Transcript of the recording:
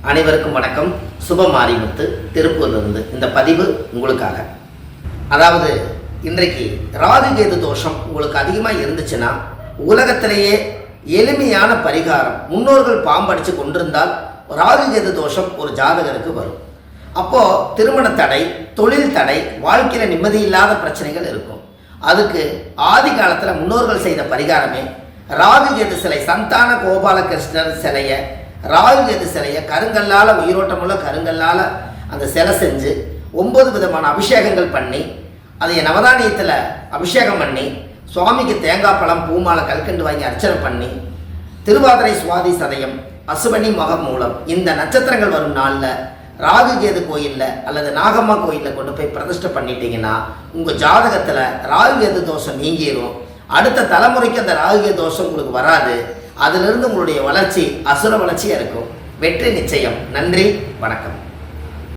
அனைவருக்கும் வணக்கம். சுபமாரிமுத்து திருப்பூர்லேருந்து இந்த பதிவு உங்களுக்காக. அதாவது இன்றைக்கு ராகு கேது தோஷம் உங்களுக்கு அதிகமாக இருந்துச்சுன்னா உலகத்திலேயே எளிமையான பரிகாரம், முன்னோர்கள் பாம்படித்து கொண்டிருந்தால் ராகு கேது தோஷம் ஒரு ஜாதகருக்கு வரும். அப்போது திருமண தடை, தொழில் தடை, வாழ்க்கையில் நிம்மதி இல்லாத பிரச்சனைகள் இருக்கும். அதுக்கு ஆதி காலத்தில் முன்னோர்கள் செய்த பரிகாரமே ராகு கேது சிலை, சந்தான கோபாலகிருஷ்ணர் சிலையை, ராகு கேது சிலையை கருங்கல்லால், உயிரோட்டமுள்ள கருங்கல்லால் அந்த சிலை செஞ்சு 9 விதமான அபிஷேகங்கள் பண்ணி, அதை நவதானியத்தில் அபிஷேகம் பண்ணி, சுவாமிக்கு தேங்காய் பழம், பூமாலை, கல்கண்டு வாங்கி அர்ச்சனை பண்ணி, திருவாதிரை, சுவாதி, சதயம், அசுவனி, மகம், மூலம் இந்த நட்சத்திரங்கள் வரும் நாளில் ராகு கேது கோயிலில் அல்லது நாகம்மா கோயிலில் கொண்டு போய் பிரதிஷ்டை பண்ணிட்டீங்கன்னா உங்கள் ஜாதகத்தில் ராகு கேது தோஷம் நீங்கிடும். அடுத்த தலைமுறைக்கு அந்த ராகு கேது தோஷம் உங்களுக்கு வராது. அதிலிருந்து உங்களுடைய வளர்ச்சி அசுர வளர்ச்சியாக இருக்கும். வெற்றி நிச்சயம். நன்றி, வணக்கம்.